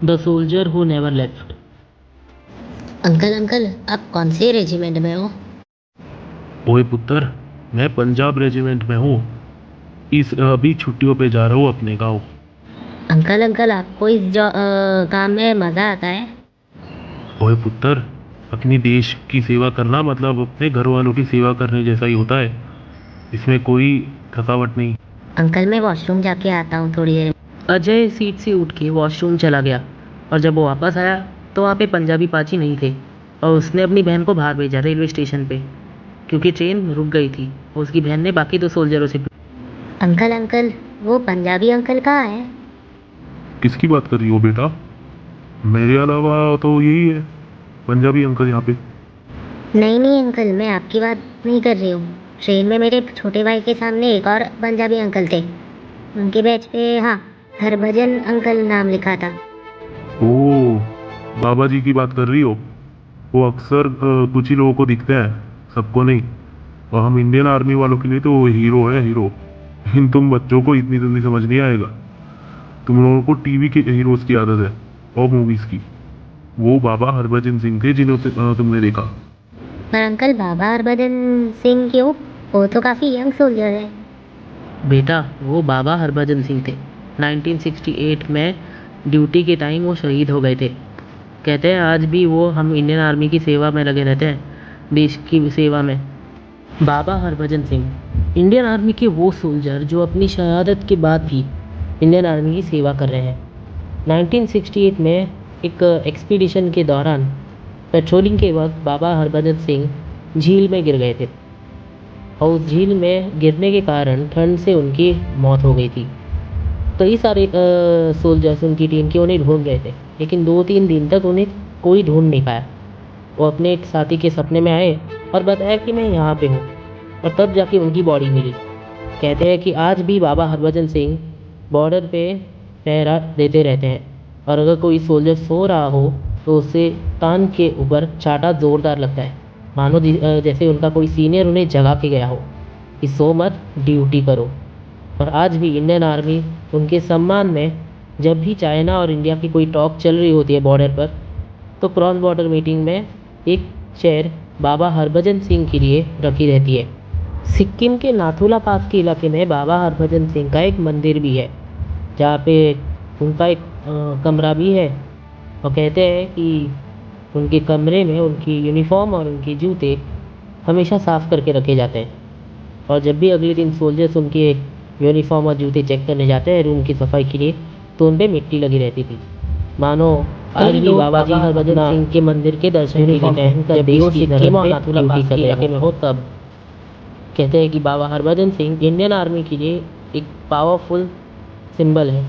The soldier who never left. Uncle uncle, आप कौन से रेजिमेंट में हो? ओए पुत्र, मैं पंजाब रेजिमेंट में हूँ। इस अभी छुट्टियों पे जा रहा हूँ अपने गांव। अंकल अंकल, आपको इस काम में मज़ा आता है? ओए पुत्र, अपनी देश की सेवा करना मतलब अपने घर वालों की सेवा करने जैसा ही होता है। इसमें कोई थकावट नहीं। अंकल, मैं वॉशरूम जाके आता हूँ थोड़ी देर में। अजय सीट से उठ के वॉशरूम चला गया और जब वो वापस आया तो वहाँ पे पंजाबी पाची नहीं थे और उसने अपनी बहन को बाहर भेजा रेलवे स्टेशन पे क्योंकि ट्रेन रुक गई थी। उसकी बहन ने बाकी दो सोल्जरों से अंकल अंकल, वो पंजाबी अंकल कहाँ है? किसकी बात कर रही हो बेटा? मेरे अलावा तो यही है पंजाबी अंकल यहाँ पे। नहीं नहीं अंकल, मैं आपकी बात नहीं कर रही हूँ। ट्रेन में मेरे छोटे भाई के सामने एक और पंजाबी अंकल थे। उनके बैच पे, हाँ, हरभजन अंकल नाम लिखा था। ओ, बाबा जी की बात कर रही हो? वो अक्सर कुछ ही लोगों को दिखते हैं, सबको नहीं। और हम इंडियन आर्मी वालों के लिए तो वो हीरो है, हीरो। इन तुम बच्चों को इतनी जल्दी समझ नहीं आएगा। तुम लोगों को टीवी के हीरोज की आदत है और मूवीज की। वो बाबा हरभजन सिंह थे जिन्होंने तुमने देखा। पर अंकल, बाबा हरभजन सिंह क्यों? वो तो काफ़ी यंग सोल्जर है। बेटा वो बाबा हरभजन सिंह थे। 1968 में ड्यूटी के टाइम वो शहीद हो गए थे। कहते हैं आज भी वो हम इंडियन आर्मी की सेवा में लगे रहते हैं, देश की सेवा में। बाबा हरभजन सिंह इंडियन आर्मी के वो सोल्जर जो अपनी शहादत के बाद भी इंडियन आर्मी की सेवा कर रहे हैं। 1968 में एक एक्सपीडिशन के दौरान पेट्रोलिंग के वक्त बाबा हरभजन सिंह झील में गिर गए थे और उस झील में गिरने के कारण ठंड से उनकी मौत हो गई थी। कई सारे सोल्जर्स उनकी टीम के उन्हें ढूंढ रहे थे लेकिन 2-3 दिन तक उन्हें कोई ढूंढ नहीं पाया। वो अपने एक साथी के सपने में आए और बताया कि मैं यहाँ पे हूँ और तब जाके उनकी बॉडी मिली। कहते हैं कि आज भी बाबा हरभजन सिंह बॉर्डर पे पहरा देते रहते हैं और अगर कोई सोल्जर सो रहा हो तो उससे कान के ऊपर चाटा ज़ोरदार लगता है, मानो जैसे उनका कोई सीनियर उन्हें जगा के गया हो कि सो मत, ड्यूटी करो। और आज भी इंडियन आर्मी उनके सम्मान में जब भी चाइना और इंडिया की कोई टॉक चल रही होती है बॉर्डर पर, तो क्रॉस बॉर्डर मीटिंग में एक चेयर बाबा हरभजन सिंह के लिए रखी रहती है। सिक्किम के नाथुला पास के इलाके में बाबा हरभजन सिंह का एक मंदिर भी है जहाँ पे उनका एक कमरा भी है और कहते हैं कि उनके कमरे में उनकी यूनिफॉर्म और उनके जूते हमेशा साफ़ करके रखे जाते हैं और जब भी अगले दिन सोल्जर्स उनके यूनिफॉर्म और जूते चेक करने जाते हैं रूम की सफाई के लिए तो उन पे मिट्टी लगी रहती थी, मानो आज भी बाबा जी हरभजन सिंह के मंदिर के दर्शन के लिए जब देश की सिक्किम और नाथुला पास के इलाके में हो तब। कहते हैं कि बाबा हरभजन सिंह इंडियन आर्मी के लिए एक पावरफुल सिंबल है।